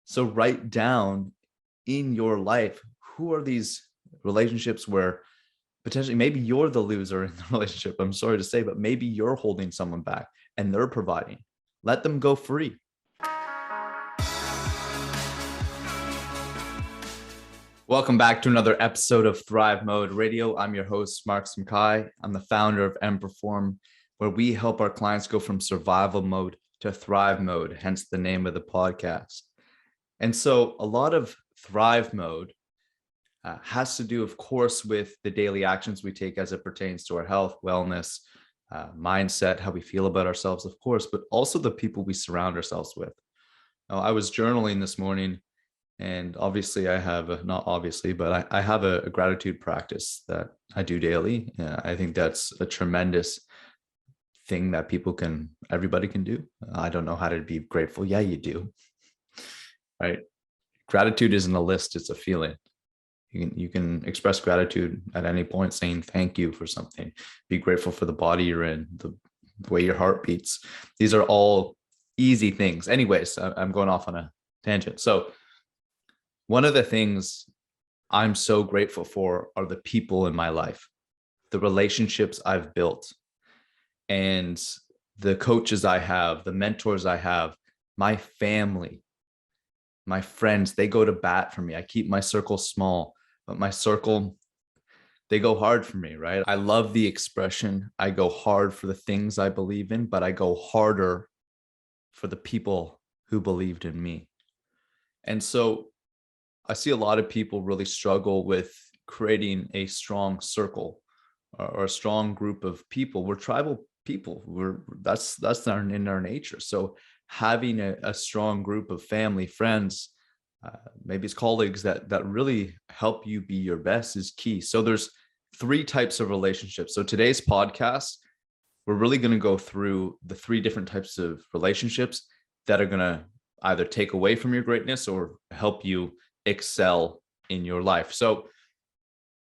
So write down in your life, who are these relationships where potentially maybe you're the loser in the relationship. I'm sorry to say, but maybe you're holding someone back and they're providing. Let them go free. Welcome back to another episode of Thrive Mode Radio. I'm your host, Marcus MacKay. I'm the founder of Perform, where we help our clients go from survival mode to thrive mode, hence the name of the podcast. And so a lot of thrive mode has to do, of course, with the daily actions we take as it pertains to our health, wellness, mindset, how we feel about ourselves, of course, but also the people we surround ourselves with. Now, I was journaling this morning, and obviously I have I have a gratitude practice that I do daily. I think that's a tremendous thing that everybody can do. I don't know how to be grateful. Yeah, you do. Right? Gratitude isn't a list, it's a feeling. You can express gratitude at any point, saying thank you for something. Be grateful for the body you're in, the way your heart beats. These are all easy things. Anyways, I'm going off on a tangent. So one of the things I'm so grateful for are the people in my life, the relationships I've built, and the coaches I have, the mentors I have, my family, my friends. They go to bat for me. I keep my circle small, but my circle, they go hard for me, right? I love the expression, I go hard for the things I believe in, but I go harder for the people who believed in me. And so I see a lot of people really struggle with creating a strong circle or a strong group of people. We're tribal people. That's in our nature. So having a strong group of family, friends, maybe it's colleagues that really help you be your best is key. So there's 3 types of relationships. So today's podcast, we're really going to go through the 3 different types of relationships that are going to either take away from your greatness or help you excel in your life. So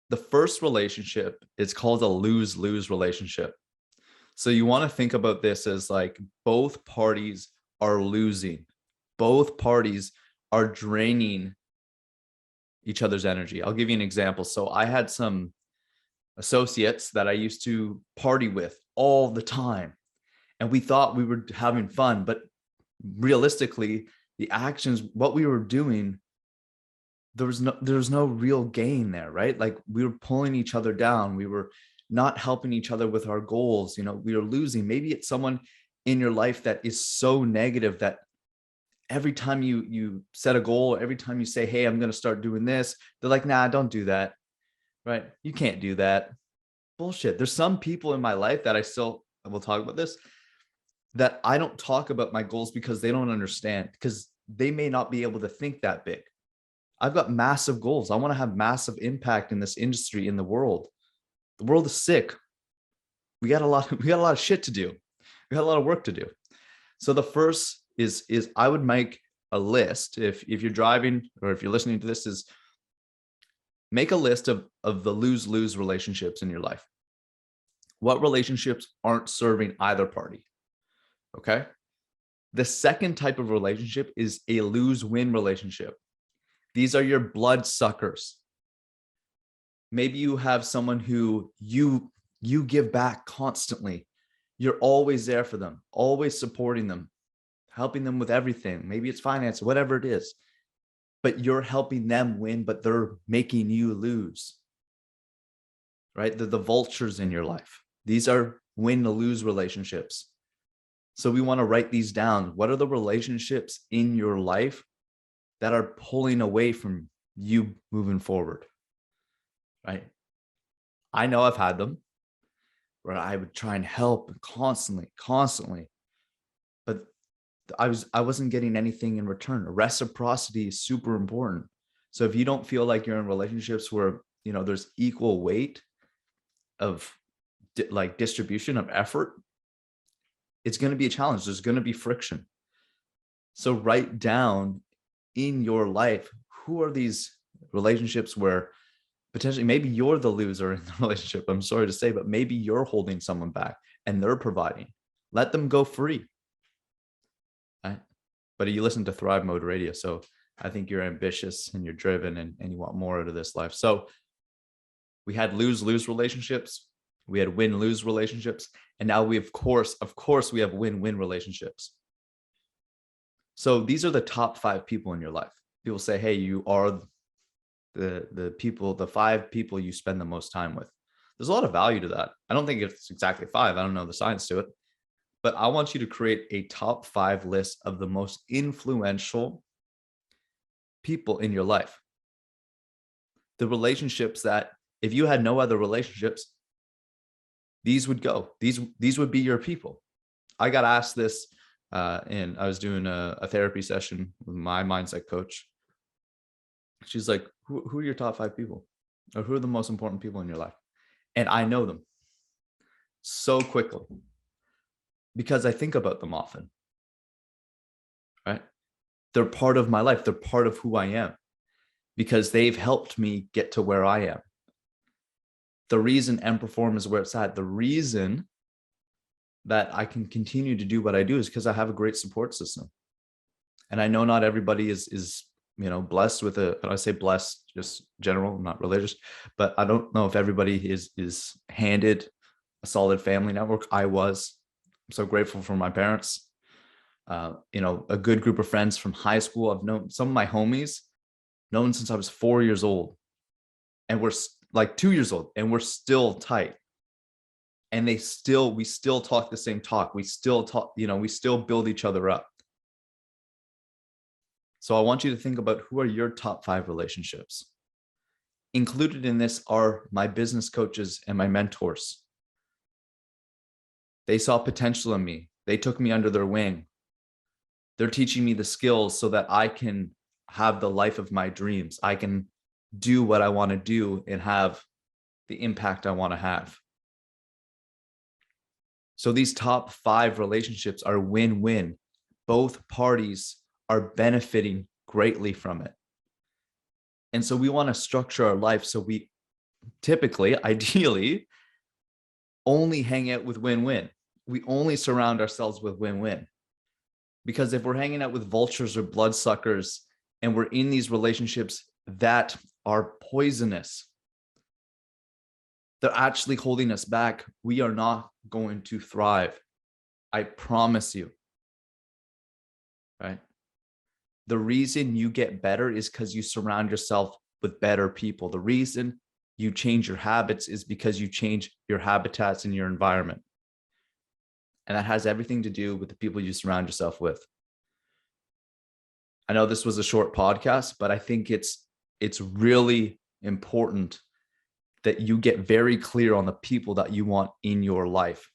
the first relationship is called a lose-lose relationship. So you want to think about this as like both parties are losing. Both parties are draining each other's energy. I'll give you an example. So I had some associates that I used to party with all the time, and we thought we were having fun, but realistically, the actions, what we were doing, there was no real gain there, right? Like we were pulling each other down. We were not helping each other with our goals. We were losing. Maybe it's someone in your life that is so negative that every time you set a goal, every time you say, hey, I'm going to start doing this, they're like, nah, don't do that. Right? You can't do that. Bullshit. There's some people in my life that we'll talk about this, that I don't talk about my goals because they don't understand, because they may not be able to think that big. I've got massive goals. I want to have massive impact in this industry, in the world. The world is sick. We got a lot of shit to do. We got a lot of work to do. So the first is I would make a list. If you're driving or if you're listening to this, is make a list of the lose-lose relationships in your life. What relationships aren't serving either party? Okay. The second type of relationship is a lose-win relationship. These are your blood suckers. Maybe you have someone who you give back constantly. You're always there for them, always supporting them, helping them with everything. Maybe it's finance, whatever it is, but you're helping them win, but they're making you lose, right? They're the vultures in your life. These are win-lose relationships. So we want to write these down. What are the relationships in your life that are pulling away from you moving forward, right? I know I've had them where I would try and help constantly, but I wasn't getting anything in return. Reciprocity is super important. So if you don't feel like you're in relationships where, there's equal weight of distribution of effort, it's going to be a challenge. There's going to be friction. So write down in your life, who are these relationships where potentially maybe you're the loser in the relationship. I'm sorry to say, but maybe you're holding someone back and they're providing. Let them go free. Right? But you listen to Thrive Mode Radio, so I think you're ambitious and you're driven and you want more out of this life. So we had lose-lose relationships. We had win-lose relationships. And now we, of course, we have win-win relationships. So these are the top 5 people in your life. People say, hey, you are the 5 people you spend the most time with. There's a lot of value to that. I don't think it's exactly 5. I don't know the science to it. But I want you to create a top 5 list of the most influential people in your life. The relationships that if you had no other relationships, these would go. These would be your people. I got asked this and I was doing a therapy session with my mindset coach. She's like, who are your top 5 people? Or who are the most important people in your life? And I know them so quickly because I think about them often, right? They're part of my life. They're part of who I am because they've helped me get to where I am. The reason M-Perform is where it's at, the reason that I can continue to do what I do is because I have a great support system. And I know not everybody is blessed with I say blessed, just general, not religious, but I don't know if everybody is handed a solid family network. I'm so grateful for my parents. A good group of friends from high school. I've known some of my homies, known since I was 4 years old, and we're like 2 years old, and we're still tight. And we still talk the same talk. We still talk, we still build each other up. So I want you to think about who are your top 5 relationships. Included in this are my business coaches and my mentors. They saw potential in me. They took me under their wing. They're teaching me the skills so that I can have the life of my dreams. I can do what I want to do and have the impact I want to have. So these top 5 relationships are win-win. Both parties are benefiting greatly from it. And so we want to structure our life so we typically, ideally, only hang out with win-win. We only surround ourselves with win-win. Because if we're hanging out with vultures or bloodsuckers and we're in these relationships that are poisonous, they're actually holding us back. We are not going to thrive. I promise you. Right? The reason you get better is because you surround yourself with better people. The reason you change your habits is because you change your habitats in your environment. And that has everything to do with the people you surround yourself with. I know this was a short podcast, but I think it's really important that you get very clear on the people that you want in your life.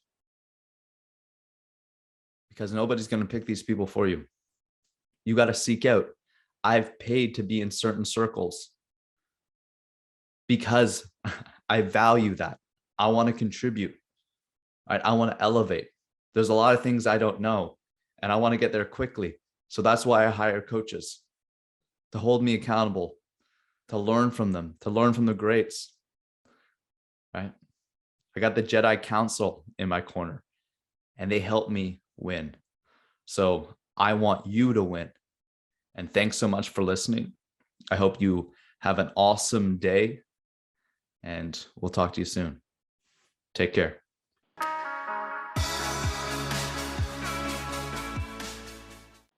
Because nobody's going to pick these people for you. You got to seek out. I've paid to be in certain circles because I value that. I want to contribute. Right? I want to elevate. There's a lot of things I don't know, and I want to get there quickly. So that's why I hire coaches to hold me accountable, to learn from them, to learn from the greats. Right? I got the Jedi Council in my corner, and they help me win. So I want you to win. And thanks so much for listening. I hope you have an awesome day, and we'll talk to you soon. Take care.